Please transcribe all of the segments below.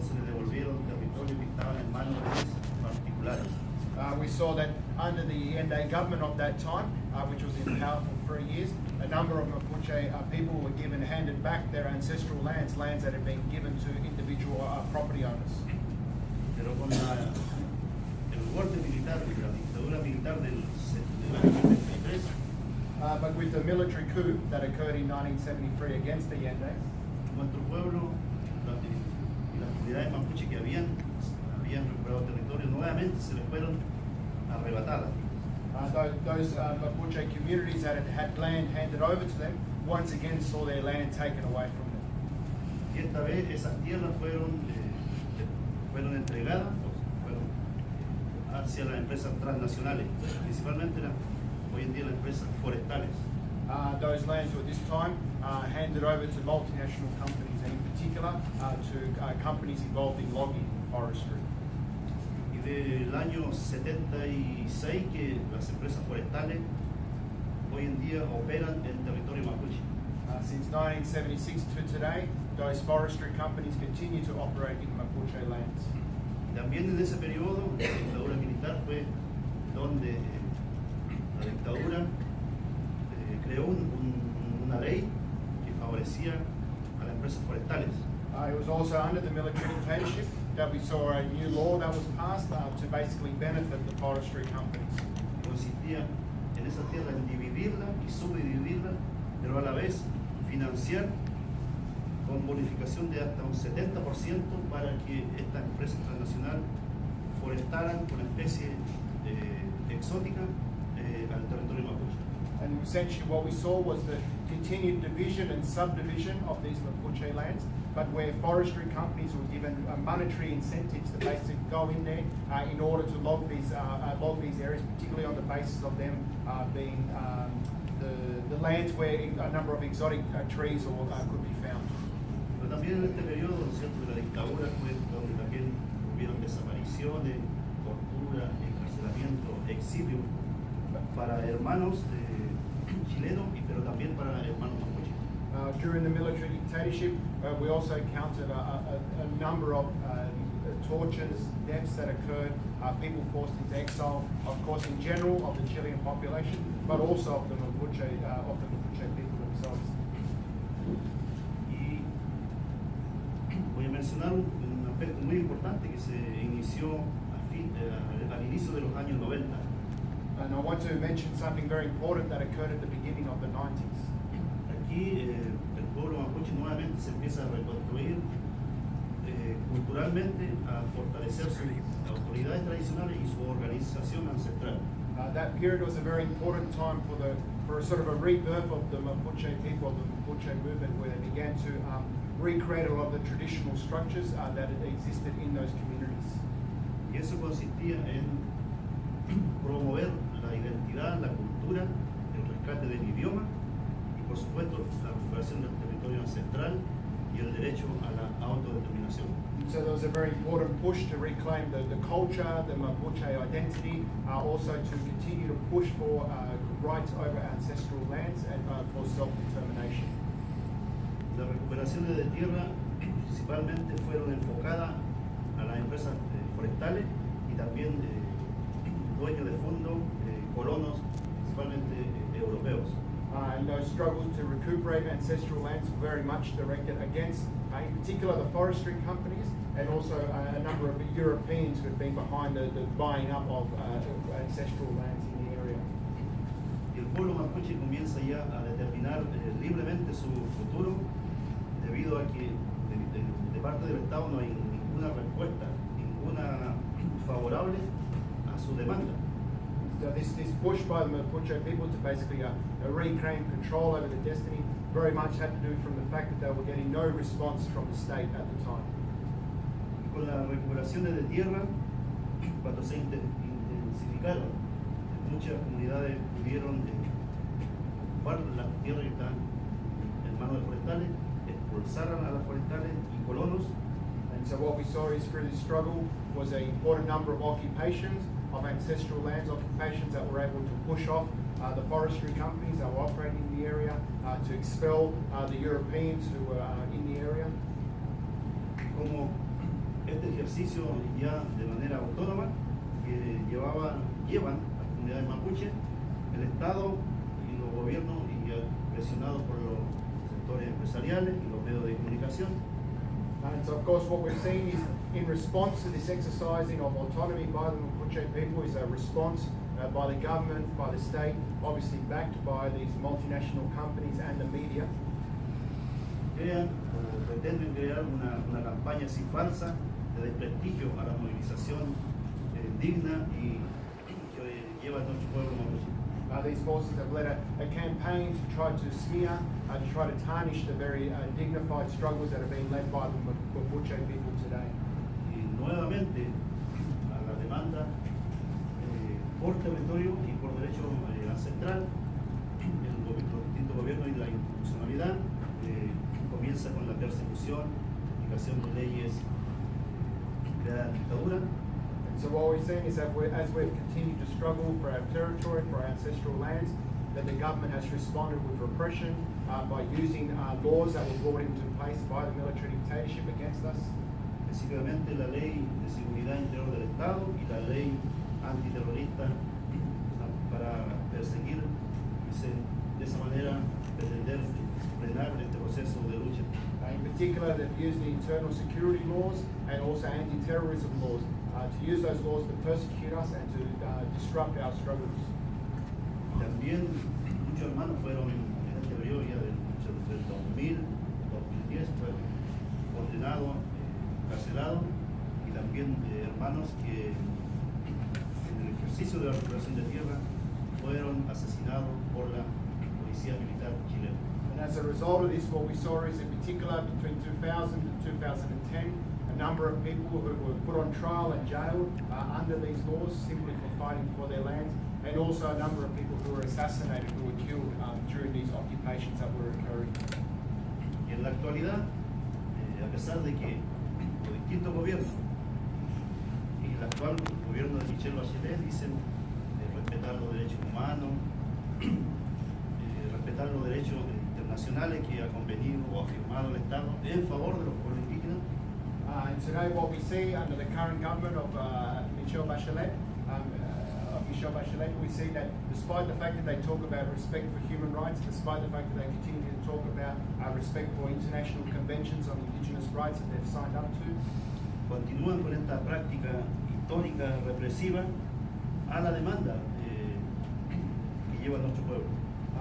se le devolvieron territorios que estaban en manos de particulares. We saw that under the Ende government of that time, which was in power for 3 years, a number of Mapuche people were handed back their ancestral lands that had been given to individual property owners. Pero con el golpe militar y la dictadura militar del año 73, But with the military coup that occurred in 1973 against the Ende, nuestro pueblo y las comunidades mapuche que habían recuperado territorio nuevamente se les fueron arrebatadas. those Mapuche communities that had land handed over to them once again saw their land taken away from them. Y esta vez esas tierras fueron entregadas hacia las empresas transnacionales, principalmente hoy en día las empresas forestales. Those lands were this time handed over to multinational companies, and in particular to companies involved in logging and forestry. Y del año 76 que las empresas forestales hoy en día operan en territorio mapuche. Since 1976 to today, those forestry companies continue to operate in Mapuche lands. Y también en ese periodo, la dictadura militar fue donde la dictadura creó una ley que favorecía a las empresas forestales. It was also under the military dictatorship that we saw a new law that was passed to basically benefit the forestry companies. Consistía en esa tierra en dividirla y subdividirla, pero a la vez financiar con bonificación de hasta un 70% para que esta empresa transnacional forestaran con especie exótica al territorio mapuche. And essentially what we saw was the continued division and subdivision of these Mapuche lands, but where forestry companies were given monetary incentives to basically go in there in order to log these areas, particularly on the basis of them being the lands where a number of exotic trees could be found. Pero también en este periodo, ¿no es cierto?, de la dictadura fue donde también hubieron desapariciones, tortura, encarcelamiento, exilio para hermanos chilenos, pero también para hermanos mapuche. During the military dictatorship, we also counted a number of tortures, deaths that occurred, people forced into exile, of course in general of the Chilean population, but also of the Mapuche people themselves. Y voy a mencionar un aspecto muy importante que se inició al inicio de los años 90. And I want to mention something very important that occurred at the beginning of the 90s. Aquí el pueblo mapuche nuevamente se empieza a reconstruir culturalmente, a fortalecer sus autoridades tradicionales y su organización ancestral. That period was a very important time for sort of a rebirth of the Mapuche people, of the Mapuche movement, where they began to recreate a lot of the traditional structures that had existed in those communities. Y eso consistía en promover la identidad, la cultura, el rescate del idioma y por supuesto la recuperación del territorio ancestral y el derecho a la autodeterminación. So there was a very important push to reclaim the culture, the Mapuche identity, also to continue to push for rights over ancestral lands and for self-determination. Las recuperaciones de tierra principalmente fueron enfocadas a las empresas forestales y también dueños de fondos, colonos, principalmente europeos. And those struggles to recuperate ancestral lands were very much directed against, in particular, the forestry companies and also a number of Europeans who had been behind the buying up of ancestral lands in the area. Y el pueblo mapuche comienza ya a determinar libremente su futuro debido a que de parte del Estado no hay ninguna respuesta, ninguna favorable a su demanda. So this push by the Mapuche people to basically reclaim control over the destiny very much had to do from the fact that they were getting no response from the state at the time. Y con las recuperaciones de tierra, cuando se intensificaron, muchas comunidades pudieron ocupar las tierras que están en manos de forestales, expulsaron a las forestales y colonos. And so what we saw is through this struggle was an important number of occupations of ancestral lands, occupations that were able to push off the forestry companies that were operating in the area, to expel the Europeans who were in the area. Como ejercicio ya de manera autónoma que llevan las comunidades mapuche, el Estado y los gobiernos, y presionados por los sectores empresariales y los medios de comunicación. And so, of course, what we've seen is, in response to this exercising of autonomy by the Mapuche people, is a response by the government, by the state, obviously backed by these multinational companies and the media. Crean o pretenden crear una campaña así falsa de desprestigio a la movilización digna y que lleva a nuestro pueblo mapuche. These forces have led a campaign to try to smear, to try to tarnish the very dignified struggles that are being led by the Mapuche people today. Y nuevamente a la demanda por territorio y por derecho ancestral, los distintos gobiernos y la institucionalidad comienza con la persecución, aplicación de leyes creadas en dictadura. So what we're seeing is that as we've continued to struggle for our territory, for our ancestral lands, that the government has responded with repression by using laws that were brought into place by the military dictatorship against us. Específicamente la ley de seguridad interior del Estado y la ley antiterrorista para perseguir y de esa manera pretender frenar este proceso de lucha. In particular, they've used the internal security laws and also anti-terrorism laws to use those laws to persecute us and to disrupt our struggles. También muchos hermanos fueron en este periodo ya del 2000, 2010, fueron condenados, carcelados, y también hermanos que en el ejercicio de la recuperación de tierra fueron asesinados por la policía militar chilena. And as a result of this, what we saw is, in particular, between 2000 and 2010, a number of people who were put on trial and jailed under these laws simply for fighting for their lands, and also a number of people who were assassinated, who were killed during these occupations that were occurring. Y en la actualidad, a pesar de que los distintos gobiernos y el actual gobierno de Michelle Bachelet dicen respetar los derechos humanos, respetar los derechos internacionales que ha convenido o ha firmado el Estado en favor de los pueblos indígenas. And today, what we see under the current government of Michelle Bachelet, we see that despite the fact that they talk about respect for human rights, despite the fact that they continue to talk about respect for international conventions on indigenous rights that they've signed up to, continúan con esta práctica histórica represiva a la demanda que lleva nuestro pueblo.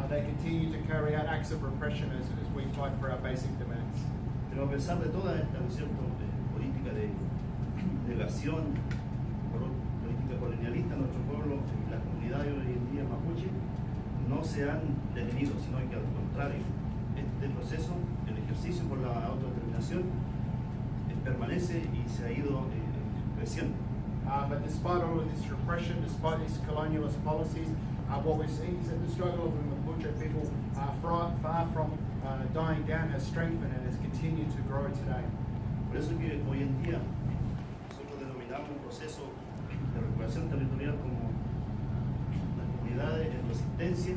they continue to carry out acts of repression as we fight for our basic demands. Pero a pesar de toda esta, ¿no es cierto?, política de negación, política colonialista, nuestro pueblo y las comunidades hoy en día mapuche no se han detenido, sino que al contrario, este proceso, el ejercicio por la autodeterminación, permanece y se ha ido creciendo. But despite all of this repression, despite these colonialist policies, what we're seeing is that the struggle of the Mapuche people, far from dying down, has strengthened and has continued to grow today. Por eso que hoy en día nosotros denominamos un proceso de recuperación territorial como las comunidades en resistencia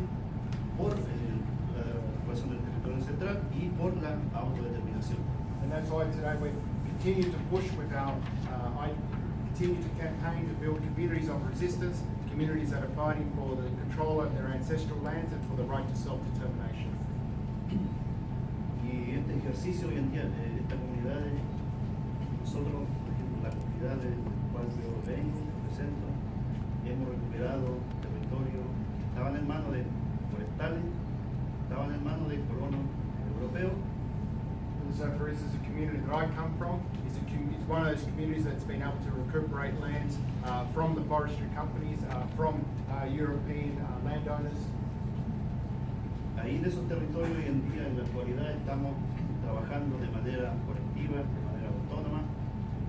por la recuperación del territorio central y por la autodeterminación. And that's why today we continue to push with our, continue to campaign to build communities of resistance, communities that are fighting for the control of their ancestral lands and for the right to self-determination. Y este ejercicio hoy en día de esta comunidad, nosotros, por ejemplo, la comunidad del cual yo vengo, represento, hemos recuperado territorio, estaban en manos de forestales, estaban en manos de colonos europeos. And so, for instance, the community that I come from is one of those communities that's been able to recuperate lands from the forestry companies, from European landowners. Ahí en esos territorios hoy en día, en la actualidad, estamos trabajando de manera colectiva, de manera autónoma,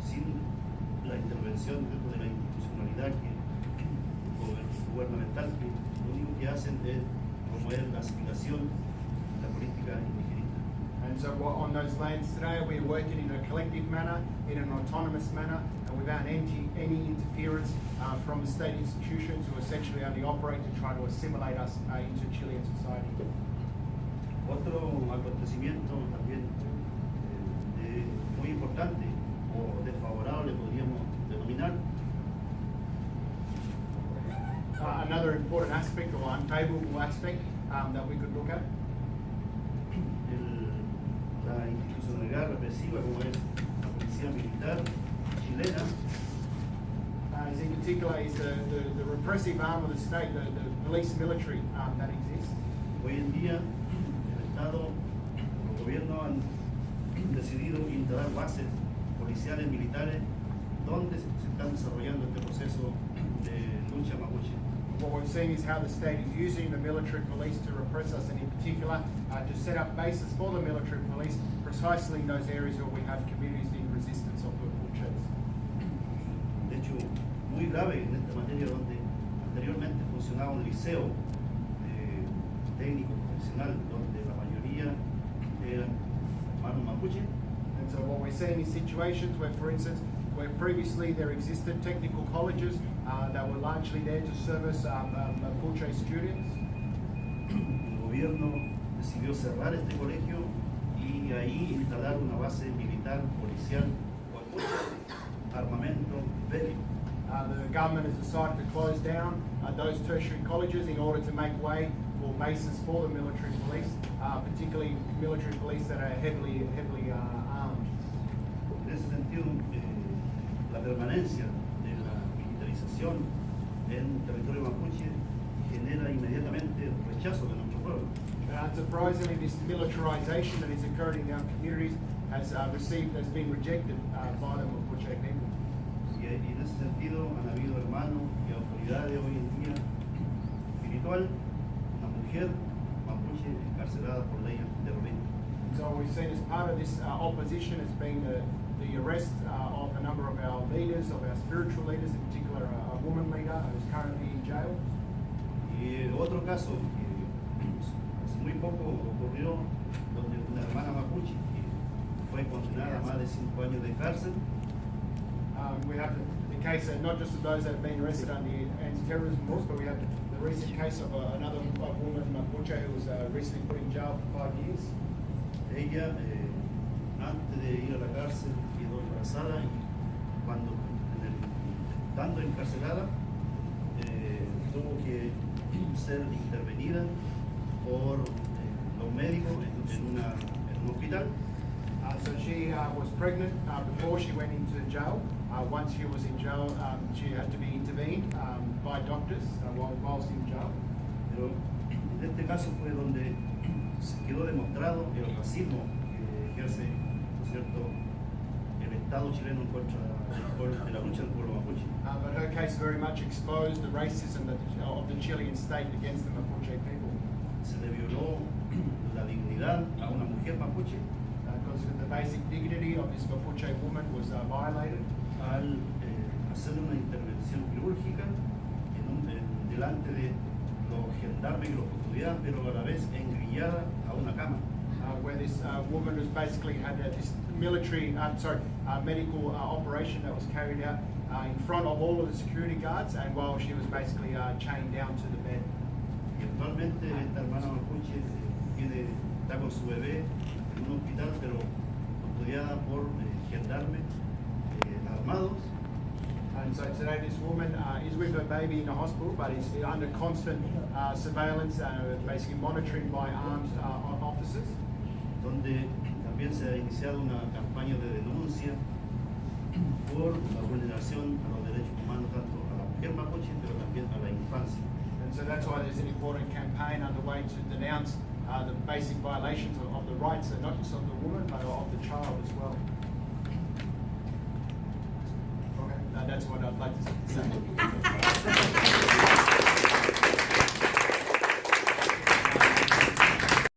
sin la intervención de la institucionalidad gubernamental, que lo único que hacen es promover la aspiración de la política indigenista. And so on those lands today, we're working in a collective manner, in an autonomous manner, and without any interference from the state institutions who essentially only operate to try to assimilate us into Chilean society. Otro acontecimiento también muy importante o desfavorable, podría another important aspect or unfavorable aspect that we could look at. La institucionalidad represiva como es la policía militar chilena, As in particular is the repressive arm of the state, the police military that exists. hoy en día el Estado, los gobiernos han decidido instalar bases policiales militares donde se está desarrollando este proceso de lucha mapuche. What we've seen is how the state is using the military police to repress us, and in particular to set up bases for the military police precisely in those areas where we have communities in resistance of the Mapuches. De hecho, muy grave en esta materia donde anteriormente funcionaba un liceo técnico profesional donde la mayoría eran hermanos mapuche. And so what we're seeing is situations where, for instance, where previously there existed technical colleges that were largely there to service Mapuche students. El gobierno decidió cerrar este colegio y ahí instalar una base militar, policial, con mucho armamento bélico. The government has decided to close down those tertiary colleges in order to make way for bases for the military police, particularly military police that are heavily armed. En ese sentido, la permanencia de la militarización en territorio mapuche genera inmediatamente rechazo de nuestro pueblo. Unsurprisingly, this militarization that is occurring in our communities has been rejected by the Mapuche people. Y en ese sentido han habido hermanos y autoridades hoy en día espiritual, una mujer mapuche encarcelada por ley antiterrorista. So we've seen as part of this opposition has been the arrest of a number of our leaders, of our spiritual leaders, in particular a woman leader who is currently in jail. Y otro caso que hace muy poco ocurrió donde una hermana mapuche que fue condenada a más de 5 años de cárcel. We have the case not just of those that have been arrested under the anti-terrorism laws, but we have the recent case of another woman, Mapuche, who was recently put in jail for 5 years. Ella, antes de ir a la cárcel, quedó embarazada y cuando, estando encarcelada, tuvo que ser intervenida por los médicos en un hospital. So she was pregnant before she went into jail. Once she was in jail, she had to be intervened by doctors whilst in jail. Pero en este caso fue donde se quedó demostrado el racismo que ejerce, ¿no es cierto?, el Estado chileno en contra de la lucha del pueblo mapuche. But her case very much exposed the racism of the Chilean state against the Mapuche people. Se le violó la dignidad a una mujer mapuche Because the basic dignity of this Mapuche woman was violated. al hacerle una intervención quirúrgica delante de los gendarmes que los custodiaban, pero a la vez engrillada a una cama. Where this woman was basically had this medical operation that was carried out in front of all of the security guards, and while she was basically chained down to the bed. Y actualmente esta hermana mapuche está con su bebé en un hospital, pero custodiada por gendarmes armados. And so today this woman is with her baby in the hospital, but is under constant surveillance, basically monitoring by armed officers. Donde también se ha iniciado una campaña de denuncia por la vulneración a los derechos humanos tanto a la mujer mapuche pero también a la infancia. And so that's why there's an important campaign underway to denounce the basic violations of the rights, not just of the woman, but of the child as well. Okay, that's what I'd like to say.